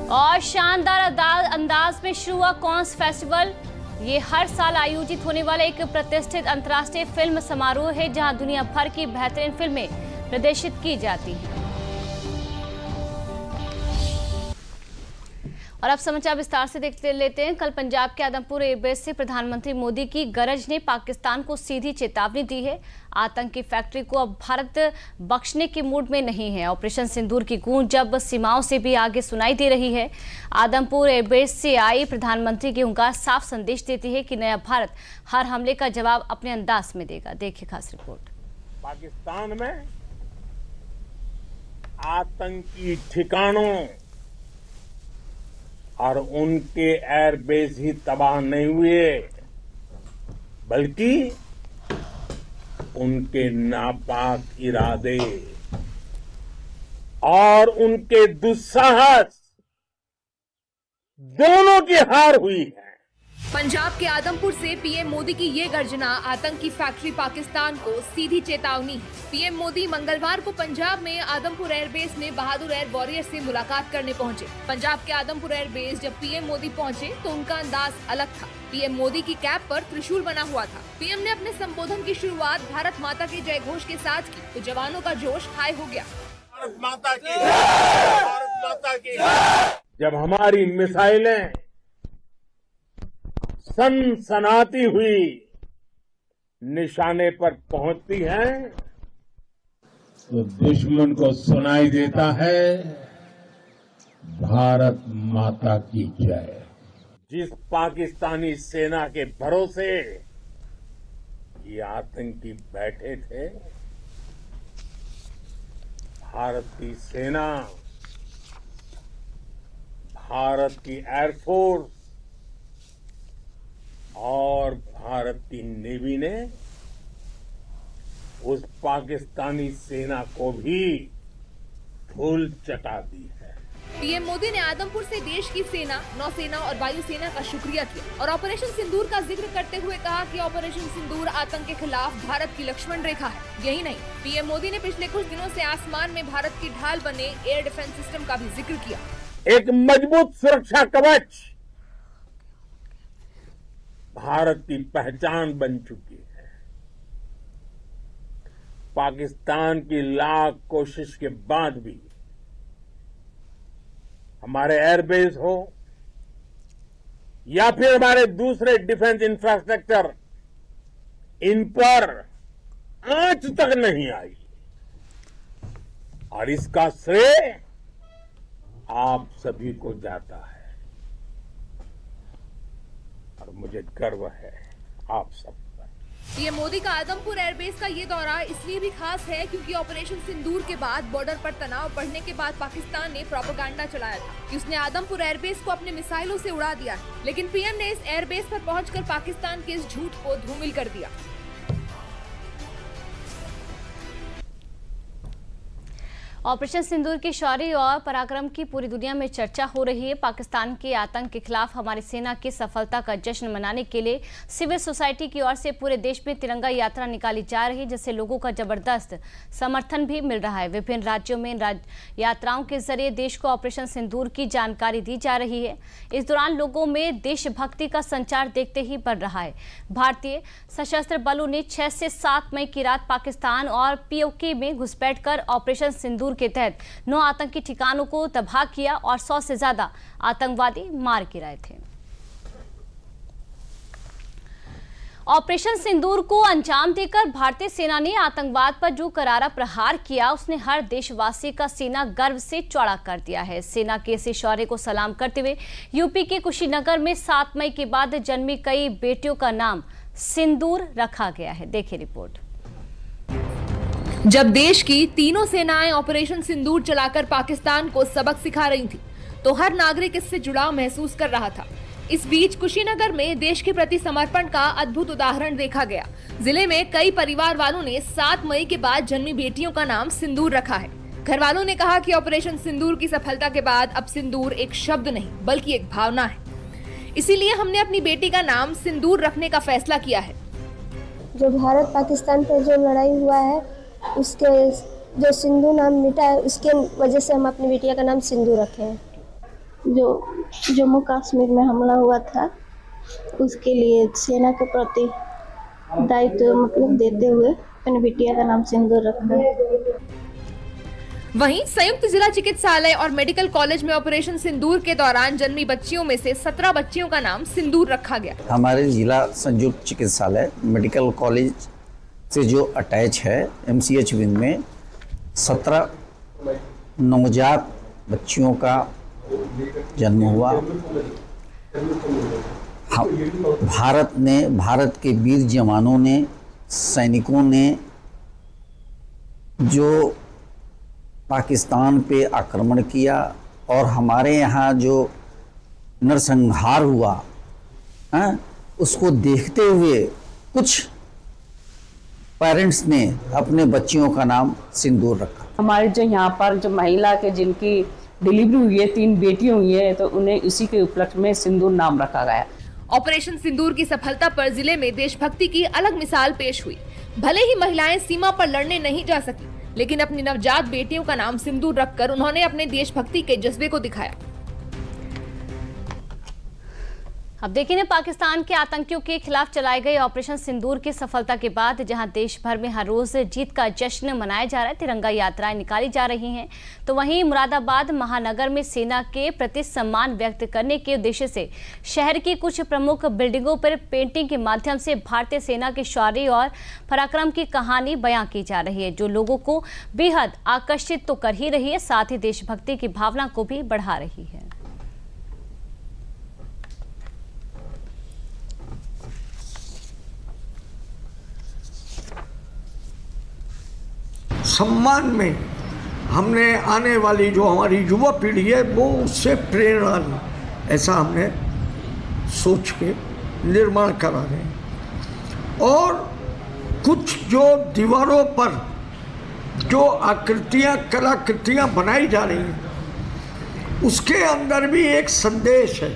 और शानदार अंदाज में शुरू हुआ कॉन्स फेस्टिवल। ये हर साल आयोजित होने वाला एक प्रतिष्ठित अंतर्राष्ट्रीय फिल्म समारोह है जहां दुनिया भर की बेहतरीन फिल्में प्रदर्शित की जाती हैं। और अब समाचार विस्तार से देखते लेते हैं। कल पंजाब के आदमपुर एयरबेस से प्रधानमंत्री मोदी की गरज ने पाकिस्तान को सीधी चेतावनी दी है। आतंकी फैक्ट्री को अब भारत बख्शने के मूड में नहीं है। ऑपरेशन सिंदूर की गूंज जब सीमाओं से भी आगे सुनाई दे रही है। आदमपुर एयरबेस से आई प्रधानमंत्री की हुंकार साफ संदेश देती है कि नया भारत हर हमले का जवाब अपने अंदाज में देगा। देखिए खास रिपोर्ट। पाकिस्तान में आतंकी ठिकानों और उनके एयरबेस ही तबाह नहीं हुए, बल्कि उनके नापाक इरादे और उनके दुस्साहस दोनों की हार हुई है। पंजाब के आदमपुर से पीएम मोदी की ये गर्जना आतंकी फैक्ट्री पाकिस्तान को सीधी चेतावनी है। पीएम मोदी मंगलवार को पंजाब में आदमपुर एयरबेस में बहादुर एयर वॉरियर से मुलाकात करने पहुंचे। पंजाब के आदमपुर एयरबेस जब पीएम मोदी पहुंचे तो उनका अंदाज अलग था। पीएम मोदी की कैप पर त्रिशूल बना हुआ था। पीएम ने अपने संबोधन की शुरुआत भारत माता के जय घोष के साथ की तो जवानों का जोश हाई हो गया। भारत माता की, भारत माता की। जब हमारी मिसाइलें सनसनाती हुई निशाने पर पहुंचती हैं तो दुश्मन को सुनाई देता है भारत माता की जय। जिस पाकिस्तानी सेना के भरोसे ये आतंकी बैठे थे, भारत की सेना, भारत की एयरफोर्स और भारत की नेवी ने उस पाकिस्तानी सेना को भी धूल चटा दी है। पीएम मोदी ने आदमपुर से देश की सेना, नौसेना और वायुसेना का शुक्रिया किया और ऑपरेशन सिंदूर का जिक्र करते हुए कहा कि ऑपरेशन सिंदूर आतंक के खिलाफ भारत की लक्ष्मण रेखा है। यही नहीं, पीएम मोदी ने पिछले कुछ दिनों से आसमान में भारत की ढाल बने एयर डिफेंस सिस्टम का भी जिक्र किया। एक मजबूत सुरक्षा कवच भारत की पहचान बन चुकी है। पाकिस्तान की लाख कोशिश के बाद भी हमारे एयरबेस हो या फिर हमारे दूसरे डिफेंस इंफ्रास्ट्रक्चर, इन पर आंच तक नहीं आई और इसका श्रेय आप सभी को जाता है और मुझे गर्व है आप सब पर। पीएम मोदी का आदमपुर एयरबेस का ये दौरा इसलिए भी खास है क्योंकि ऑपरेशन सिंदूर के बाद बॉर्डर पर तनाव बढ़ने के बाद पाकिस्तान ने प्रोपेगेंडा चलाया था कि उसने आदमपुर एयरबेस को अपने मिसाइलों से उड़ा दिया है। लेकिन पीएम ने इस एयरबेस पर पहुंचकर पाकिस्तान के इस झूठ को धूमिल कर दिया। ऑपरेशन सिंदूर की शौर्य और पराक्रम की पूरी दुनिया में चर्चा हो रही है। पाकिस्तान के आतंक के खिलाफ हमारी सेना की सफलता का जश्न मनाने के लिए सिविल सोसाइटी की ओर से पूरे देश में तिरंगा यात्रा निकाली जा रही है, जिससे लोगों का जबरदस्त समर्थन भी मिल रहा है। विभिन्न राज्यों में यात्राओं के जरिए देश को ऑपरेशन सिंदूर की जानकारी दी जा रही है। इस दौरान लोगों में देशभक्ति का संचार देखते ही बढ़ रहा है। भारतीय सशस्त्र बलों ने 6 से 7 मई की रात पाकिस्तान और पीओके में घुसपैठ कर ऑपरेशन सिंदूर के तहत 9 आतंकी ठिकानों को तबाह किया और 100 से ज्यादा आतंकवादी मार गिराए थे। ऑपरेशन सिंदूर को अंजाम देकर भारतीय सेना ने आतंकवाद पर जो करारा प्रहार किया, उसने हर देशवासी का सीना गर्व से चौड़ा कर दिया है। सेना के इस शौर्य को सलाम करते हुए यूपी के कुशीनगर में 7 मई के बाद जन्मी कई बेटियों का नाम सिंदूर रखा गया है। देखिए रिपोर्ट। जब देश की तीनों सेनाएं ऑपरेशन सिंदूर चलाकर पाकिस्तान को सबक सिखा रही थी, तो हर नागरिक इससे जुड़ाव महसूस कर रहा था। इस बीच कुशीनगर में देश के प्रति समर्पण का अद्भुत उदाहरण देखा गया। जिले में कई परिवार वालों ने 7 मई के बाद जन्मी बेटियों का नाम सिंदूर रखा है। घर वालों ने कहा कि ऑपरेशन सिंदूर की सफलता के बाद अब सिंदूर एक शब्द नहीं बल्कि एक भावना है। इसीलिए हमने अपनी बेटी का नाम सिंदूर रखने का फैसला किया है। जो भारत पाकिस्तान पर जो लड़ाई हुआ है, उसके जो सिंधु नाम मिटा है, उसके वजह से हम अपनी बेटिया का नाम सिंधु रखे हैं। जो जम्मू कश्मीर में हमला हुआ था उसके लिए सेना के प्रति दायित्व मतलब देते हुए अपनी बिटिया का नाम सिंदूर रखा। वहीं संयुक्त जिला चिकित्सालय और मेडिकल कॉलेज में ऑपरेशन सिंदूर के दौरान जन्मी बच्चियों में से 17 बच्चियों का नाम सिंदूर रखा गया। हमारे जिला संयुक्त चिकित्सालय मेडिकल कॉलेज से जो अटैच है MCH विंग में 17 नवजात बच्चियों का जन्म हुआ। भारत के वीर जवानों ने, सैनिकों ने जो पाकिस्तान पे आक्रमण किया और हमारे यहाँ जो नरसंहार हुआ उसको देखते हुए कुछ पेरेंट्स ने अपने बच्चियों का नाम सिंदूर रखा। हमारे जो यहाँ पर जो महिला के जिनकी डिलीवरी हुई है, 3 बेटियां हुई है, तो उन्हें इसी के उपलक्ष्य में सिंदूर नाम रखा गया। ऑपरेशन सिंदूर की सफलता पर जिले में देशभक्ति की अलग मिसाल पेश हुई। भले ही महिलाएं सीमा पर लड़ने नहीं जा सकी, लेकिन अपनी नवजात बेटियों का नाम सिंदूर रखकर उन्होंने अपने देशभक्ति के जज्बे को दिखाया। अब देखें पाकिस्तान के आतंकियों के खिलाफ चलाए गए ऑपरेशन सिंदूर की सफलता के बाद जहां देश भर में हर रोज जीत का जश्न मनाया जा रहा है, तिरंगा यात्राएं निकाली जा रही हैं, तो वहीं मुरादाबाद महानगर में सेना के प्रति सम्मान व्यक्त करने के उद्देश्य से शहर की कुछ प्रमुख बिल्डिंगों पर पेंटिंग के माध्यम से भारतीय सेना के शौर्य और पराक्रम की कहानी बयां की जा रही है, जो लोगों को बेहद आकर्षित तो कर ही रही है, साथ ही देशभक्ति की भावना को भी बढ़ा रही है। सम्मान में हमने आने वाली जो हमारी युवा पीढ़ी है वो उससे प्रेरणा ली, ऐसा हमने सोच के निर्माण करा रहे हैं। और कुछ जो दीवारों पर जो आकृतियाँ, कलाकृतियाँ बनाई जा रही हैं उसके अंदर भी एक संदेश है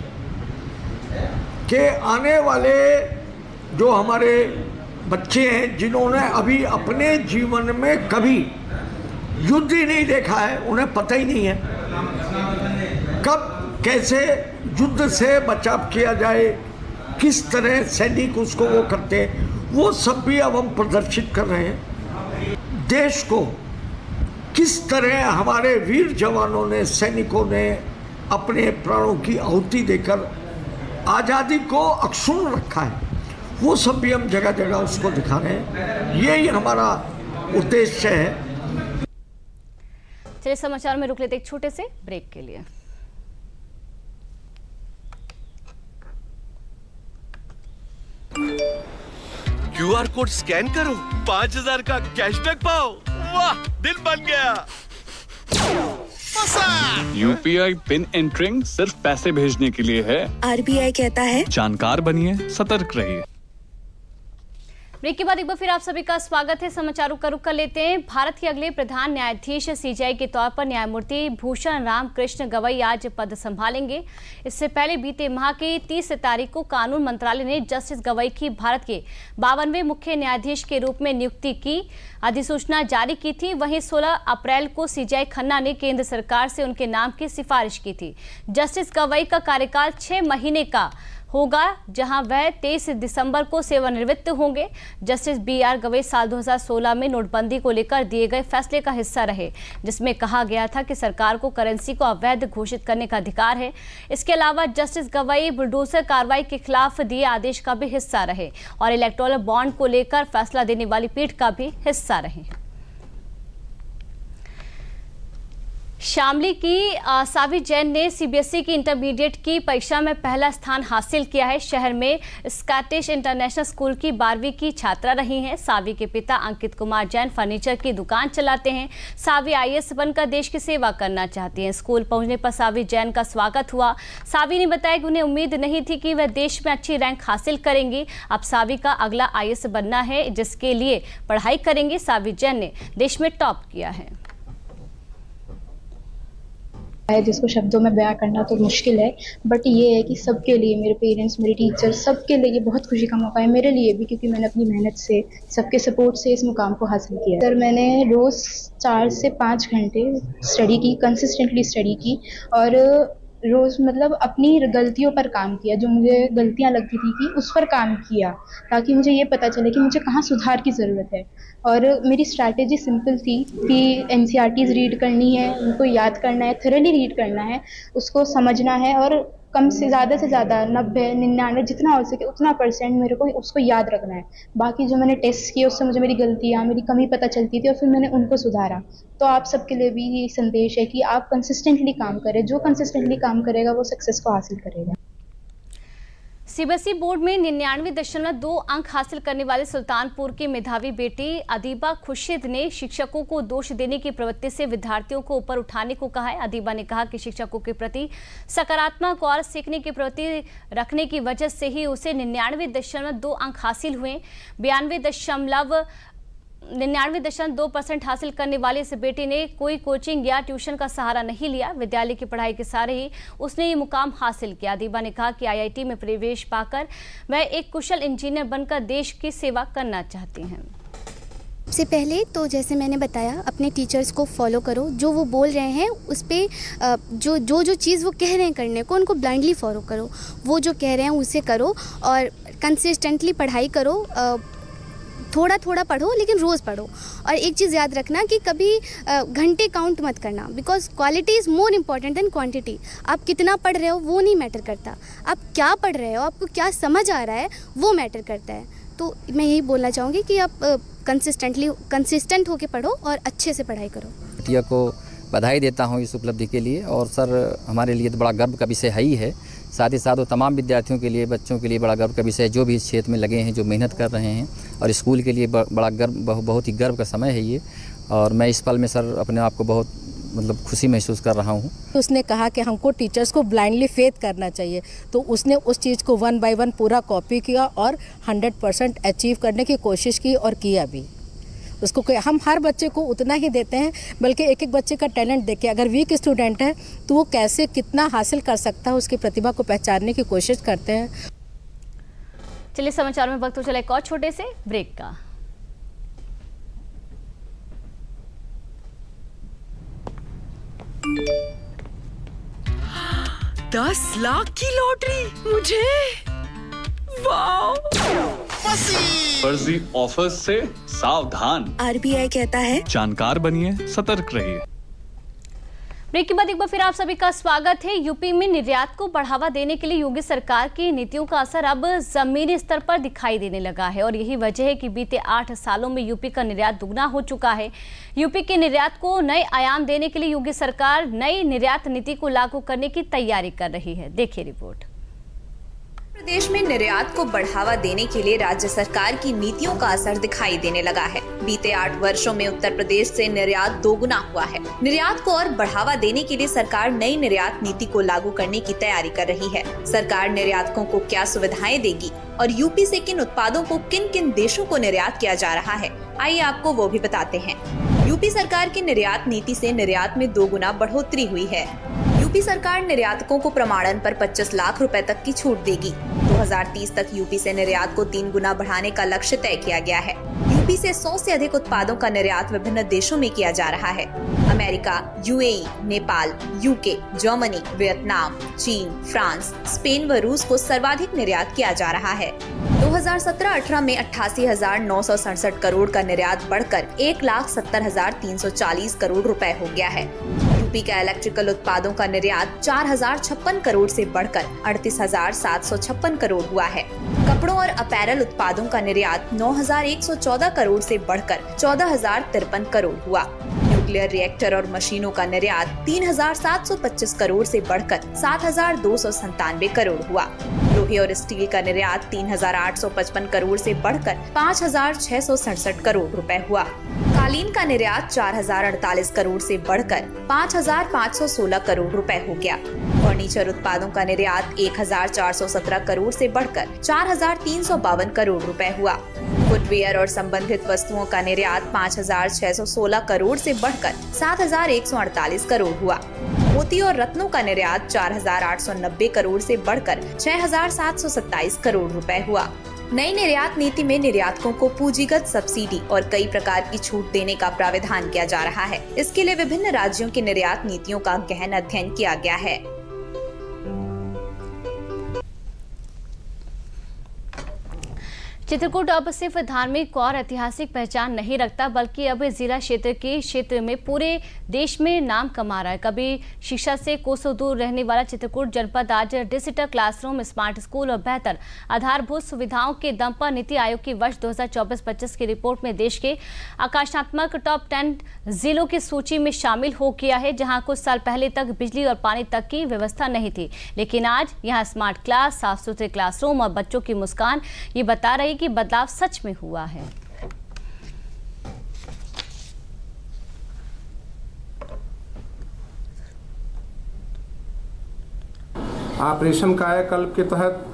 कि आने वाले जो हमारे बच्चे हैं जिन्होंने अभी अपने जीवन में कभी युद्ध ही नहीं देखा है, उन्हें पता ही नहीं है कब कैसे युद्ध से बचाव किया जाए, किस तरह सैनिक उसको वो करते हैं, वो सब भी अब हम प्रदर्शित कर रहे हैं। देश को किस तरह हमारे वीर जवानों ने, सैनिकों ने अपने प्राणों की आहुति देकर आज़ादी को अक्षुण्ण रखा है, वो सब भी हम जगह जगह उसको दिखा रहे हैं। यही हमारा उद्देश्य है। चलिए समाचार में रुक लेते एक छोटे से ब्रेक के लिए। QR कोड स्कैन करो, 5000 का कैशबैक पाओ। वाह, दिल बन गया। UPI पिन एंटरिंग सिर्फ पैसे भेजने के लिए है। RBI कहता है जानकार बनिए, सतर्क रहिए। ब्रेक के बाद एक बार फिर आप सभी का स्वागत है। समाचारों का रुख कर लेते हैं। भारत के अगले प्रधान न्यायाधीश CJI के तौर पर न्यायमूर्ति भूषण राम कृष्ण गवई आज पद संभालेंगे। इससे पहले बीते माह की 30 तारीख को कानून मंत्रालय ने जस्टिस गवई की भारत के 52वें मुख्य न्यायाधीश के रूप में नियुक्ति की अधिसूचना जारी की थी। वहीं 16 अप्रैल को CJI खन्ना ने केंद्र सरकार से उनके नाम की सिफारिश की थी। जस्टिस गवई का कार्यकाल 6 महीने का होगा, जहां वह 23 दिसंबर को सेवानिवृत्त होंगे। जस्टिस BR गवई साल 2016 में नोटबंदी को लेकर दिए गए फैसले का हिस्सा रहे, जिसमें कहा गया था कि सरकार को करेंसी को अवैध घोषित करने का अधिकार है। इसके अलावा जस्टिस गवई बुलडोजर कार्रवाई के खिलाफ दिए आदेश का भी हिस्सा रहे और इलेक्टोरल बॉन्ड को लेकर फैसला देने वाली पीठ का भी हिस्सा रहे। शामली की सावी जैन ने CBSE की इंटरमीडिएट की परीक्षा में पहला स्थान हासिल किया है। शहर में स्कॉटिश इंटरनेशनल स्कूल की 12वीं की छात्रा रही हैं। सावी के पिता अंकित कुमार जैन फर्नीचर की दुकान चलाते हैं। सावी IAS बनकर देश की सेवा करना चाहती हैं। स्कूल पहुंचने पर सावी जैन का स्वागत हुआ। सावी ने बताया कि उन्हें उम्मीद नहीं थी कि वह देश में अच्छी रैंक हासिल करेंगी। अब सावी का अगला IAS बनना है, जिसके लिए पढ़ाई करेंगे। सावी जैन ने देश में टॉप किया है। जिसको शब्दों में बयां करना तो मुश्किल है, बट ये है कि सबके लिए, मेरे पेरेंट्स, मेरे टीचर, सबके लिए ये बहुत खुशी का मौका है। मेरे लिए भी, क्योंकि मैंने अपनी मेहनत से, सबके सपोर्ट से इस मुकाम को हासिल किया। सर, मैंने रोज़ 4 से 5 घंटे स्टडी की, कंसिस्टेंटली स्टडी की, और रोज़ मतलब अपनी गलतियों पर काम किया, जो मुझे गलतियाँ लगती थी कि उस पर काम किया, ताकि मुझे ये पता चले कि मुझे कहाँ सुधार की ज़रूरत है। और मेरी स्ट्रैटेजी सिंपल थी कि एनसीईआरटीज़ रीड करनी है, उनको याद करना है, थॉरली रीड करना है, उसको समझना है और कम से ज़्यादा 90, 99 जितना हो सके उतना % मेरे को उसको याद रखना है। बाकी जो मैंने टेस्ट किए उससे मुझे मेरी गलतियाँ, मेरी कमी पता चलती थी और फिर मैंने उनको सुधारा। तो आप सबके लिए भी ये संदेश है कि आप कंसिस्टेंटली काम करें, जो कंसिस्टेंटली काम करेगा वो सक्सेस को हासिल करेगा। सीबीएसई बोर्ड में 99.2 अंक हासिल करने वाले सुल्तानपुर की मेधावी बेटी अदीबा खुर्शीद ने शिक्षकों को दोष देने की प्रवृत्ति से विद्यार्थियों को ऊपर उठाने को कहा है। अदीबा ने कहा कि शिक्षकों के प्रति सकारात्मक और सीखने की प्रवृत्ति रखने की वजह से ही उसे 99.2 अंक हासिल हुए। 99.2% हासिल करने वाली इस बेटी ने कोई कोचिंग या ट्यूशन का सहारा नहीं लिया। विद्यालय की पढ़ाई के सहारे ही उसने ये मुकाम हासिल किया। अदीबा ने कहा कि आईआईटी में प्रवेश पाकर वह एक कुशल इंजीनियर बनकर देश की सेवा करना चाहती हैं। सबसे पहले तो जैसे मैंने बताया, अपने टीचर्स को फॉलो करो, जो वो बोल रहे हैं उस पर जो चीज़ वो कह रहे हैं करने को उनको ब्लाइंडली फॉलो करो, वो जो कह रहे हैं उसे करो और कंसिस्टेंटली पढ़ाई करो। थोड़ा थोड़ा पढ़ो लेकिन रोज़ पढ़ो। और एक चीज़ याद रखना कि कभी घंटे काउंट मत करना, because quality is more important than quantity. आप कितना पढ़ रहे हो वो नहीं मैटर करता, आप क्या पढ़ रहे हो, आपको क्या समझ आ रहा है वो मैटर करता है। तो मैं यही बोलना चाहूँगी कि आप कंसिस्टेंट होकर पढ़ो और अच्छे से पढ़ाई करो। बेटिया को बधाई देता हूँ इस उपलब्धि के लिए, और सर हमारे लिए तो बड़ा गर्व का विषय है ही है। साथ ही साथ वो तमाम विद्यार्थियों के लिए, बच्चों के लिए बड़ा गर्व का विषय है जो भी इस क्षेत्र में लगे हैं, जो मेहनत कर रहे हैं, और स्कूल के लिए बड़ा गर्व, बहुत ही गर्व का समय है ये। और मैं इस पल में सर अपने आप को बहुत खुशी महसूस कर रहा हूँ। उसने कहा कि हमको टीचर्स को ब्लाइंडली फेथ करना चाहिए, तो उसने उस चीज़ को 1 by 1 पूरा कॉपी किया और 100% अचीव करने की कोशिश की और किया भी। उसको हम हर बच्चे को उतना ही देते हैं, बल्कि एक एक बच्चे का टैलेंट देख के, अगर वीक स्टूडेंट है तो वो कैसे कितना हासिल कर सकता है उसकी प्रतिभा को पहचानने की कोशिश करते हैं। चलिए समाचार में वक्त हो चला एक और छोटे से ब्रेक का। $10 लाख की लॉटरी मुझे, वाह! फर्जी ऑफर्स से सावधान। आरबीआई कहता है जानकार बनिए, सतर्क रहिए। ब्रेक के बाद एक बार फिर आप सभी का स्वागत है। यूपी में निर्यात को बढ़ावा देने के लिए योगी सरकार की नीतियों का असर अब जमीनी स्तर पर दिखाई देने लगा है, और यही वजह है कि बीते 8 सालों में यूपी का निर्यात दुगना हो चुका है। यूपी के निर्यात को नए आयाम देने के लिए योगी सरकार नई निर्यात नीति को लागू करने की तैयारी कर रही है। देखिए रिपोर्ट। प्रदेश में निर्यात को बढ़ावा देने के लिए राज्य सरकार की नीतियों का असर दिखाई देने लगा है। बीते 8 वर्षों में उत्तर प्रदेश से निर्यात दोगुना हुआ है। निर्यात को और बढ़ावा देने के लिए सरकार नई निर्यात नीति को लागू करने की तैयारी कर रही है। सरकार निर्यातकों को क्या सुविधाएं देगी और यूपी से किन उत्पादों को किन किन देशों को निर्यात किया जा रहा है, आइए आपको वो भी बताते हैं। यूपी सरकार की निर्यात नीति से निर्यात में 2 गुना बढ़ोतरी हुई है। यूपी सरकार निर्यातकों को प्रमाणन पर 25 लाख रुपए तक की छूट देगी। 2030 तक यूपी से निर्यात को 3 गुना बढ़ाने का लक्ष्य तय किया गया है। यूपी से 100 से अधिक उत्पादों का निर्यात विभिन्न देशों में किया जा रहा है। America, UAE, Nepal, UK, Germany, Vietnam, चीन, फ्रांस, स्पेन व रूस को सर्वाधिक निर्यात किया जा रहा है। 2017-18 में 88,967 करोड़ का निर्यात बढ़कर 1,70,340 करोड़ रुपए हो गया है। यूपी का इलेक्ट्रिकल उत्पादों का निर्यात 4,056 करोड़ से बढ़कर 38,756 करोड़ हुआ है। कपड़ों और अपैरल उत्पादों का निर्यात 9,114 करोड़ से बढ़कर 14,053 करोड़ हुआ। न्यूक्लियर रिएक्टर और मशीनों का निर्यात 3,725 करोड़ से बढ़कर 7,297 करोड़ हुआ। लोहे और स्टील का निर्यात 3,855 करोड़ से बढ़कर 5,667 करोड़ रुपए हुआ। कालीन का निर्यात 4,048 करोड़ से बढ़कर 5,516 करोड़ रुपए हो गया। फर्नीचर उत्पादों का निर्यात 1,417 करोड़ से बढ़कर 4,352 करोड़ रुपए हुआ। फुटवेयर और संबंधित वस्तुओं का निर्यात 5,616 करोड़ से बढ़कर 7,148 करोड़ हुआ। मोती और रत्नों का निर्यात 4,890 करोड़ से बढ़कर 6,727 करोड़ रुपए हुआ। नई निर्यात नीति में निर्यातकों को पूंजीगत सब्सिडी और कई प्रकार की छूट देने का प्रावधान किया जा रहा है। इसके लिए विभिन्न राज्यों की निर्यात नीतियों का गहन अध्ययन किया गया है। चित्रकूट अब सिर्फ धार्मिक और ऐतिहासिक पहचान नहीं रखता, बल्कि अब जिला क्षेत्र में पूरे देश में नाम कमा रहा है। कभी शिक्षा से कोसों दूर रहने वाला चित्रकूट जनपद आज डिजिटल क्लासरूम, स्मार्ट स्कूल और बेहतर आधारभूत सुविधाओं के दम पर नीति आयोग की वर्ष 2024-25 की रिपोर्ट में देश के आकाशात्मक टॉप 10 जिलों की सूची में शामिल हो गया है, जहां कुछ साल पहले तक बिजली और पानी तक की व्यवस्था नहीं थी। लेकिन आज यहां स्मार्ट क्लास, साफ सुथरे क्लासरूम और बच्चों की मुस्कान ये बता रही कि बदलाव सच में हुआ है। ऑपरेशन कायाकल्प के तहत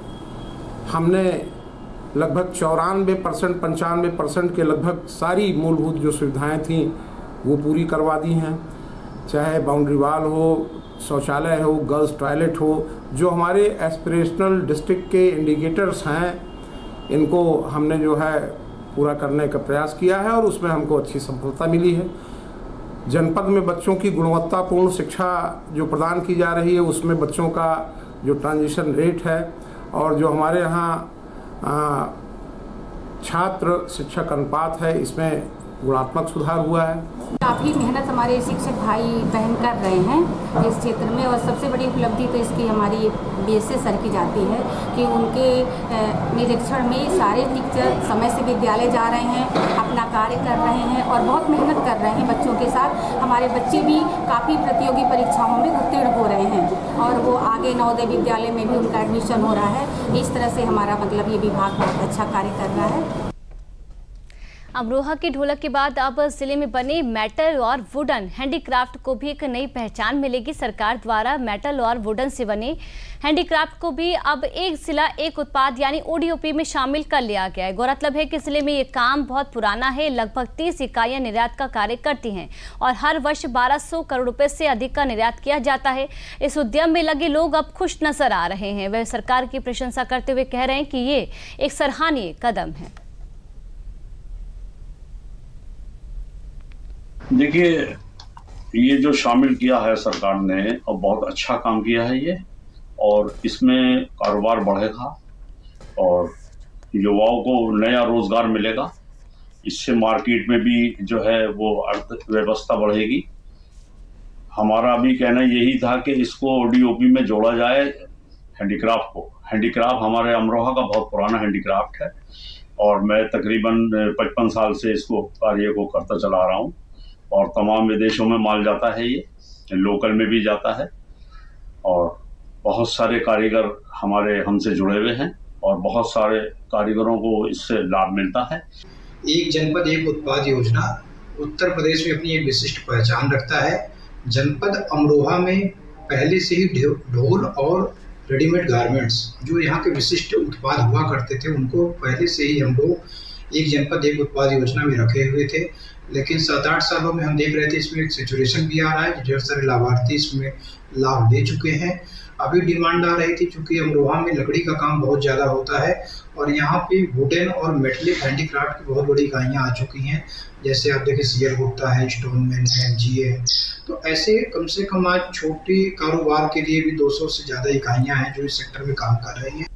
हमने लगभग 94%, 95% के लगभग सारी मूलभूत जो सुविधाएं थीं वो पूरी करवा दी हैं। चाहे बाउंड्री वाल हो, शौचालय हो, गर्ल्स टॉयलेट हो, जो हमारे एस्पिरेशनल डिस्ट्रिक्ट के इंडिकेटर्स हैं, इनको हमने जो है पूरा करने का प्रयास किया है और उसमें हमको अच्छी सफलता मिली है। जनपद में बच्चों की गुणवत्तापूर्ण शिक्षा जो प्रदान की जा रही है, उसमें बच्चों का जो ट्रांजिशन रेट है और जो हमारे यहाँ छात्र शिक्षक अनुपात है, इसमें गुणात्मक सुधार हुआ है। काफ़ी मेहनत हमारे शिक्षक भाई बहन कर रहे हैं इस क्षेत्र में, और सबसे बड़ी उपलब्धि तो इसकी हमारी बीएसए सर की जाती है कि उनके निरीक्षण में सारे टीचर समय से विद्यालय जा रहे हैं, अपना कार्य कर रहे हैं और बहुत मेहनत कर रहे हैं बच्चों के साथ। हमारे बच्चे भी काफ़ी प्रतियोगी परीक्षाओं में उत्तीर्ण हो रहे हैं और वो आगे नवोदय विद्यालय में भी उनका एडमिशन हो रहा है। इस तरह से हमारा मतलब ये विभाग बहुत अच्छा कार्य कर रहा है। अमरोहा की ढोलक के बाद अब जिले में बने मेटल और वुडन हैंडीक्राफ्ट को भी एक नई पहचान मिलेगी। सरकार द्वारा मेटल और वुडन से बने हैंडीक्राफ्ट को भी अब एक जिला एक उत्पाद यानी ओडीओपी में शामिल कर लिया गया है। गौरतलब है कि जिले में ये काम बहुत पुराना है। लगभग 30 इकाइयां निर्यात का कार्य करती हैं और हर वर्ष 1200 करोड़ रुपए से अधिक का निर्यात किया जाता है। इस उद्यम में लगे लोग अब खुश नजर आ रहे हैं। वह सरकार की प्रशंसा करते हुए कह रहे हैं कि ये एक सराहनीय कदम है। देखिए, ये जो शामिल किया है सरकार ने और बहुत अच्छा काम किया है ये, और इसमें कारोबार बढ़ेगा और युवाओं को नया रोजगार मिलेगा। इससे मार्केट में भी जो है वो अर्थव्यवस्था बढ़ेगी। हमारा भी कहना यही था कि इसको ओडीओपी में जोड़ा जाए हैंडीक्राफ्ट को। हैंडीक्राफ्ट हमारे अमरोहा का बहुत पुराना हैंडीक्राफ्ट है और मैं तकरीबन 55 साल से इसको कार्य को करता चला रहा हूँ और तमाम विदेशों में माल जाता है, ये लोकल में भी जाता है और बहुत सारे कारीगर हमारे हमसे जुड़े हुए हैं और बहुत सारे कारीगरों को इससे लाभ मिलता है। एक जनपद एक उत्पाद योजना उत्तर प्रदेश में अपनी एक विशिष्ट पहचान रखता है। जनपद अमरोहा में पहले से ही ढोल और रेडीमेड गारमेंट्स जो यहाँ के विशिष्ट उत्पाद हुआ करते थे, उनको पहले से ही हम लोग एक जनपद एक उत्पाद योजना में रखे हुए थे। लेकिन 7-8 सालों में हम देख रहे थे इसमें एक सैचुरेशन भी आ रहा है, ढेर सारे लाभार्थी इसमें लाभ ले चुके हैं। अभी डिमांड आ रही थी क्योंकि अमरोहा में लकड़ी का काम बहुत ज़्यादा होता है और यहाँ पे वुडन और मेटलिक हैंडीक्राफ्ट की बहुत बड़ी इकाइयाँ आ चुकी हैं। जैसे आप देखिए सीएल गुप्ता है, स्टोनमैन है, MGA है। तो ऐसे कम से कम आज छोटे कारोबार के लिए भी 200 से ज़्यादा इकाइयाँ हैं जो इस सेक्टर में काम कर रही हैं।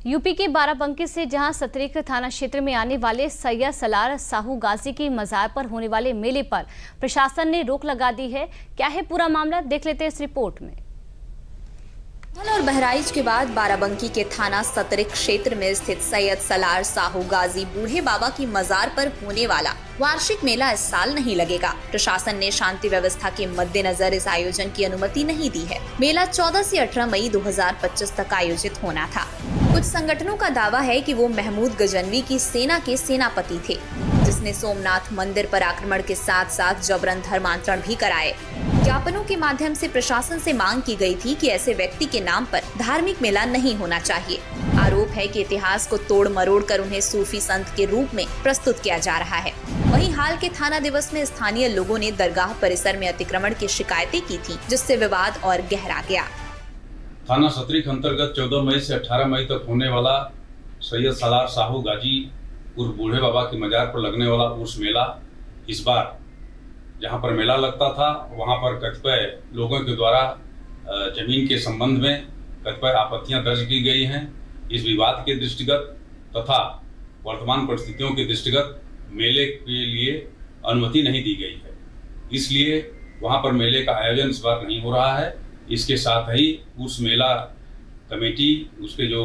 यूपी के बाराबंकी से जहां सतरेक थाना क्षेत्र में आने वाले सैयद सलार साहू गाजी की मजार पर होने वाले मेले पर प्रशासन ने रोक लगा दी है। क्या है पूरा मामला, देख लेते हैं इस रिपोर्ट में। और बहराइच के बाद बाराबंकी के थाना सतरिक क्षेत्र में स्थित सैयद सलार साहू गाजी बूढ़े बाबा की मजार पर होने वाला वार्षिक मेला इस साल नहीं लगेगा। प्रशासन ने शांति व्यवस्था के मद्देनजर इस आयोजन की अनुमति नहीं दी है। मेला 14 से 18 मई 2025 तक आयोजित होना था। कुछ संगठनों का दावा है कि वो महमूद गजनवी की सेना के सेनापति थे, जिसने सोमनाथ मंदिर पर आक्रमण के साथ साथ जबरन धर्मांतरण भी कराए। ज्ञापनों के माध्यम से प्रशासन से मांग की गई थी कि ऐसे व्यक्ति के नाम पर धार्मिक मेला नहीं होना चाहिए। आरोप है कि इतिहास को तोड़ मरोड़ कर उन्हें सूफी संत के रूप में प्रस्तुत किया जा रहा है। वहीं हाल के थाना दिवस में स्थानीय लोगों ने दरगाह परिसर में अतिक्रमण की शिकायतें की थी, जिससे विवाद और गहरा गया। थाना सतरिक अंतर्गत 14 मई से 18 मई तक होने वाला सैयद सलार साहू गाजी उर्फ बूढ़े बाबा की मजार पर लगने वाला उर्स मेला, इस बार जहां पर मेला लगता था वहां पर कतिपय लोगों के द्वारा जमीन के संबंध में कतिपय आपत्तियां दर्ज की गई हैं। इस विवाद के दृष्टिगत तथा वर्तमान परिस्थितियों के दृष्टिगत मेले के लिए अनुमति नहीं दी गई है, इसलिए वहां पर मेले का आयोजन इस बार नहीं हो रहा है। इसके साथ ही उस मेला कमेटी, उसके जो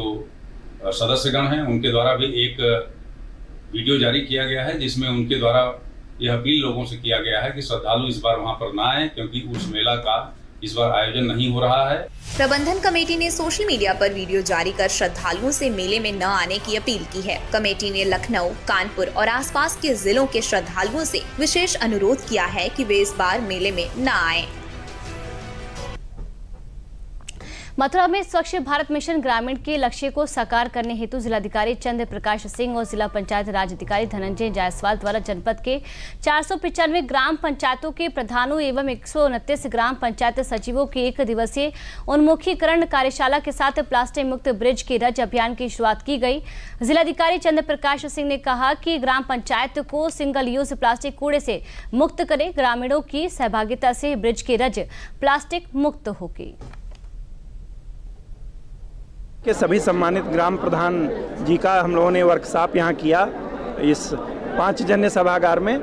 सदस्यगण हैं, उनके द्वारा भी एक वीडियो जारी किया गया है, जिसमें उनके द्वारा यह अपील लोगों से किया गया है कि श्रद्धालु इस बार वहां पर ना आए, क्योंकि उस मेला का इस बार आयोजन नहीं हो रहा है। प्रबंधन कमेटी ने सोशल मीडिया पर वीडियो जारी कर श्रद्धालुओं से मेले में न आने की अपील की है। कमेटी ने लखनऊ, कानपुर और आसपास के जिलों के श्रद्धालुओं से विशेष अनुरोध किया है कि वे इस बार मेले में न आएं। मथुरा में स्वच्छ भारत मिशन ग्रामीण के लक्ष्य को साकार करने हेतु जिलाधिकारी चंद्र प्रकाश सिंह और जिला पंचायत राज अधिकारी धनंजय जायसवाल द्वारा जनपद के 495 ग्राम पंचायतों के प्रधानों एवं 129 ग्राम पंचायत सचिवों की 1 दिवसीय उन्मुखीकरण कार्यशाला के साथ प्लास्टिक मुक्त ब्रिज की रज अभियान की शुरुआत की गई। जिलाधिकारी चंद्र प्रकाश सिंह ने कहा कि ग्राम पंचायत को सिंगल यूज प्लास्टिक कूड़े से मुक्त करें। ग्रामीणों की सहभागिता से ब्रिज की रज प्लास्टिक मुक्त होगी। के सभी सम्मानित ग्राम प्रधान जी का हम लोगों ने वर्कशॉप यहाँ किया इस 5 जन्य सभागार में।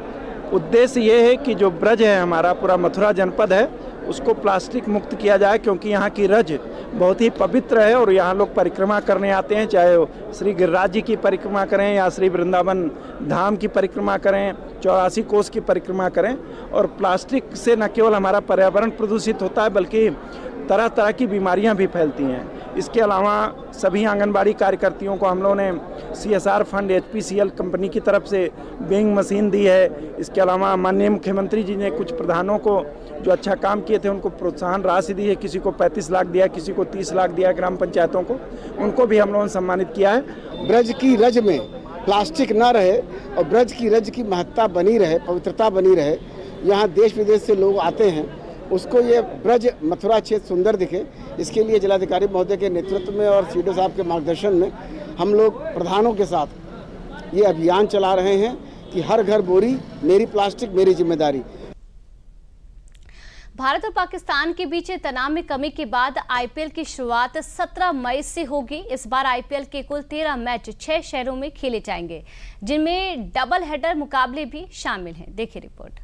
उद्देश्य ये है कि जो ब्रज है हमारा पूरा मथुरा जनपद है उसको प्लास्टिक मुक्त किया जाए, क्योंकि यहाँ की रज बहुत ही पवित्र है और यहाँ लोग परिक्रमा करने आते हैं, चाहे वो श्री गिरिराज जी की परिक्रमा करें या श्री वृंदावन धाम की परिक्रमा करें, 84 कोस की परिक्रमा करें। और प्लास्टिक से न केवल हमारा पर्यावरण प्रदूषित होता है बल्कि तरह तरह की बीमारियां भी फैलती हैं। इसके अलावा सभी आंगनबाड़ी कार्यकर्तियों को हम लोगों ने CSR फंड HPCL कंपनी की तरफ से बेइंग मशीन दी है। इसके अलावा माननीय मुख्यमंत्री जी ने कुछ प्रधानों को जो अच्छा काम किए थे उनको प्रोत्साहन राशि दी है, किसी को 35 लाख दिया, किसी को 30 लाख दिया ग्राम पंचायतों को, उनको भी हम लोगों ने सम्मानित किया है। ब्रज की रज में प्लास्टिक न रहे और ब्रज की रज की महत्ता बनी रहे, पवित्रता बनी रहे, यहाँ देश विदेश से लोग आते हैं, उसको ये ब्रज मथुरा क्षेत्र सुंदर दिखे, इसके लिए जिलाधिकारी महोदय के नेतृत्व में और सीडो साहब के मार्गदर्शन में हम लोग प्रधानों के साथ ये अभियान चला रहे हैं कि हर घर बोरी, मेरी प्लास्टिक मेरी जिम्मेदारी। भारत और पाकिस्तान के बीच तनाव में कमी के बाद IPL की शुरुआत 17 मई से होगी। इस बार IPL के कुल 13 मैच 6 शहरों में खेले जाएंगे, जिनमें डबल हेडर मुकाबले भी शामिल हैं। देखिए रिपोर्ट।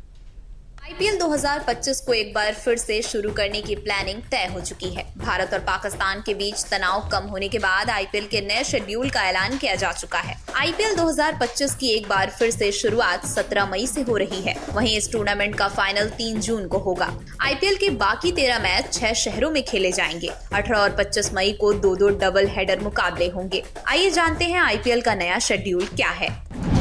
IPL 2025 को एक बार फिर से शुरू करने की प्लानिंग तय हो चुकी है। भारत और पाकिस्तान के बीच तनाव कम होने के बाद IPL के नए शेड्यूल का ऐलान किया जा चुका है। IPL 2025 की एक बार फिर से शुरुआत 17 मई से हो रही है। वहीं इस टूर्नामेंट का फाइनल 3 जून को होगा। IPL के बाकी 13 मैच 6 शहरों में खेले जाएंगे। 18 और 25 मई को 2-2 डबल हेडर मुकाबले होंगे। आइए जानते हैं IPL का नया शेड्यूल क्या है।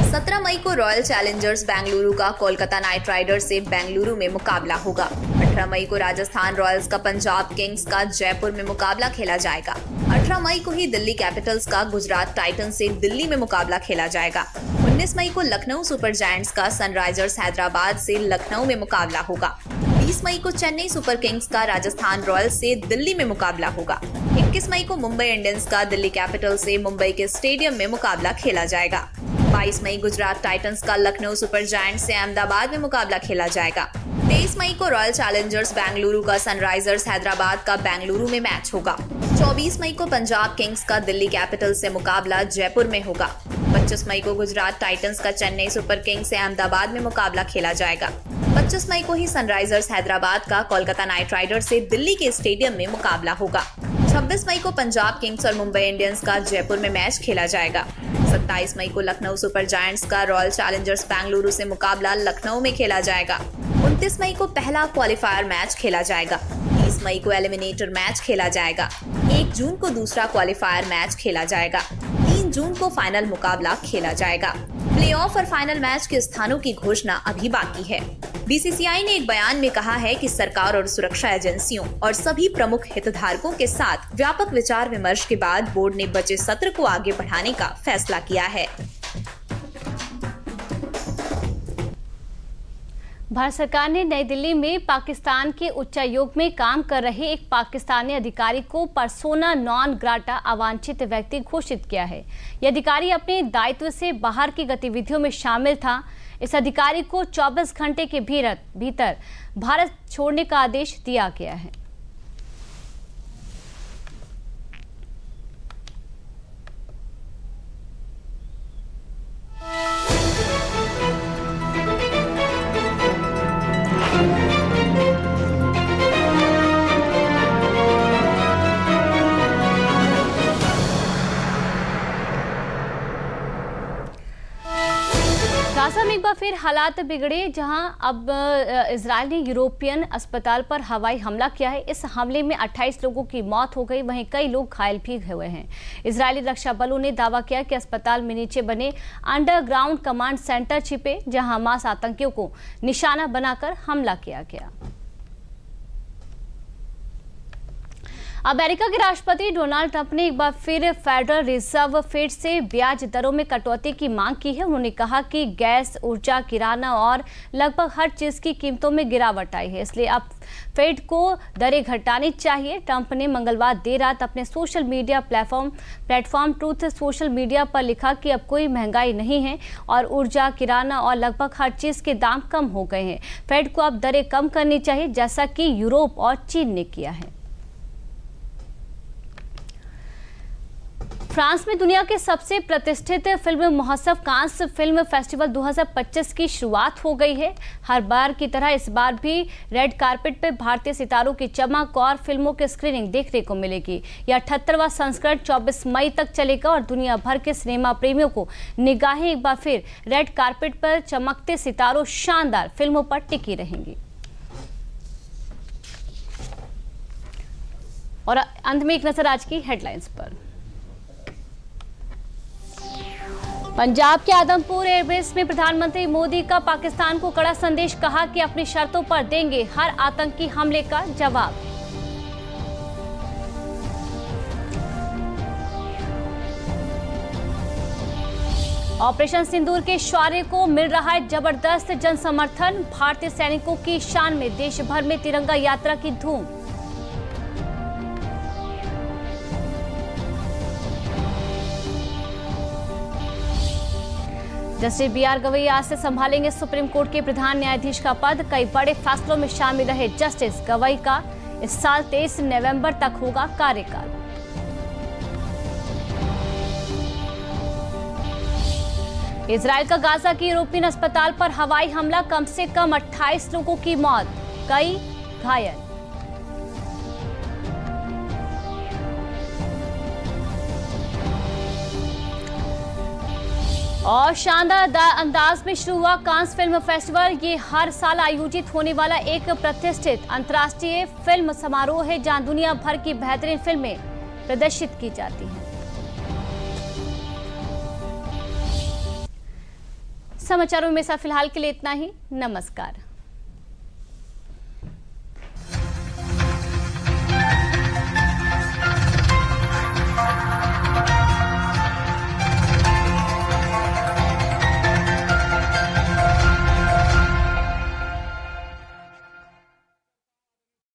17 मई को रॉयल चैलेंजर्स बेंगलुरु का कोलकाता नाइट राइडर्स से बेंगलुरु में मुकाबला होगा। 18 मई को राजस्थान रॉयल्स का पंजाब किंग्स का जयपुर में मुकाबला खेला जाएगा। 18 मई को ही दिल्ली कैपिटल्स का गुजरात टाइटंस से दिल्ली में मुकाबला खेला जाएगा। 19 मई को लखनऊ सुपर जायंट्स का सनराइजर्स हैदराबाद से लखनऊ में मुकाबला होगा। 20 मई को चेन्नई सुपर किंग्स का राजस्थान रॉयल्स से दिल्ली में मुकाबला होगा। 21 मई को मुंबई इंडियंस का दिल्ली कैपिटल्स से मुंबई के स्टेडियम में मुकाबला खेला जाएगा। 22 मई गुजरात टाइटंस का लखनऊ सुपर जायंट्स से अहमदाबाद में मुकाबला खेला जाएगा। 23 मई को रॉयल चैलेंजर्स बेंगलुरु का सनराइजर्स हैदराबाद का बेंगलुरु में मैच होगा। 24 मई को पंजाब किंग्स का दिल्ली कैपिटल्स से मुकाबला जयपुर में होगा। 25 मई को गुजरात टाइटंस का चेन्नई सुपर किंग्स से अहमदाबाद में मुकाबला खेला जाएगा। 25 मई को ही सनराइजर्स हैदराबाद का कोलकाता नाइट राइडर्स से दिल्ली के स्टेडियम में मुकाबला होगा। 26 मई को पंजाब किंग्स और मुंबई इंडियंस का जयपुर में मैच खेला जाएगा। 27 मई को लखनऊ सुपर जायंट्स का रॉयल चैलेंजर्स बेंगलुरु से मुकाबला लखनऊ में खेला जाएगा। 29 मई को पहला क्वालिफायर मैच खेला जाएगा। 30 मई को एलिमिनेटर मैच खेला जाएगा। 1 जून को दूसरा क्वालिफायर मैच खेला जाएगा। 3 जून को फाइनल मुकाबला खेला जाएगा। प्लेऑफ और फाइनल मैच के स्थानों की घोषणा अभी बाकी है। BCCI ने एक बयान में कहा है कि सरकार और सुरक्षा एजेंसियों और सभी प्रमुख हितधारकों के साथ व्यापक विचार विमर्श के बाद बोर्ड ने बचे सत्र को आगे बढ़ाने का फैसला किया है। भारत सरकार ने नई दिल्ली में पाकिस्तान के उच्चायोग में काम कर रहे एक पाकिस्तानी अधिकारी को पर्सोना नॉन ग्राटा अवांछित व्यक्ति घोषित किया है। यह अधिकारी अपने दायित्व से बाहर की गतिविधियों में शामिल था। इस अधिकारी को 24 घंटे के भीतर भारत छोड़ने का आदेश दिया गया है। बार फिर हालात बिगड़े, जहां अब इजराइल ने यूरोपियन अस्पताल पर हवाई हमला किया है। इस हमले में 28 लोगों की मौत हो गई, वहीं कई लोग घायल भी हुए हैं। इजरायली रक्षा बलों ने दावा किया कि अस्पताल में नीचे बने अंडरग्राउंड कमांड सेंटर छिपे, जहां हमास आतंकियों को निशाना बनाकर हमला किया गया। अमेरिका के राष्ट्रपति डोनाल्ड ट्रंप ने एक बार फिर फेडरल रिजर्व फेड से ब्याज दरों में कटौती की मांग की है। उन्होंने कहा कि गैस, ऊर्जा, किराना और लगभग हर चीज की कीमतों में गिरावट आई है, इसलिए अब फेड को दरें घटानी चाहिए। ट्रंप ने मंगलवार देर रात अपने social media platform truth social media पर लिखा कि अब कोई महंगाई नहीं है और ऊर्जा, किराना और लगभग हर चीज के दाम कम हो गए हैं। फेड को अब दरें कम करनी चाहिए, जैसा कि यूरोप और चीन ने किया है। फ्रांस में दुनिया के सबसे प्रतिष्ठित फिल्म महोत्सव कांस फिल्म फेस्टिवल 2025 की शुरुआत हो गई है। हर बार की तरह इस बार भी रेड कार्पेट पर भारतीय सितारों की चमक और फिल्मों की स्क्रीनिंग देखने को मिलेगी। यह 78वां संस्करण 24 मई तक चलेगा और दुनिया भर के सिनेमा प्रेमियों को निगाहें एक बार फिर रेड कार्पेट पर चमकते सितारों शानदार फिल्मों पर टिकी रहेंगी। और अंत में एक नजर आज की हेडलाइंस पर। पंजाब के आदमपुर एयरबेस में प्रधानमंत्री मोदी का पाकिस्तान को कड़ा संदेश, कहा कि अपनी शर्तों पर देंगे हर आतंकी हमले का जवाब। ऑपरेशन सिंदूर के शौर्य को मिल रहा है जबरदस्त जन समर्थन, भारतीय सैनिकों की शान में देश भर में तिरंगा यात्रा की धूम। Justice B R. गवई आज से संभालेंगे सुप्रीम कोर्ट के प्रधान न्यायाधीश का पद। कई बड़े फैसलों में शामिल रहे जस्टिस गवई का इस साल 23 नवंबर तक होगा कार्यकाल। इजराइल का गाजा के यूरोपियन अस्पताल पर हवाई हमला, कम से कम 28 लोगों की मौत, कई घायल। और शानदार अंदाज में शुरू हुआ कांस फिल्म फेस्टिवल। ये हर साल आयोजित होने वाला एक प्रतिष्ठित अंतर्राष्ट्रीय फिल्म समारोह है, जहां दुनिया भर की बेहतरीन फिल्में प्रदर्शित की जाती हैं। समाचारों में फिलहाल के लिए इतना ही। नमस्कार।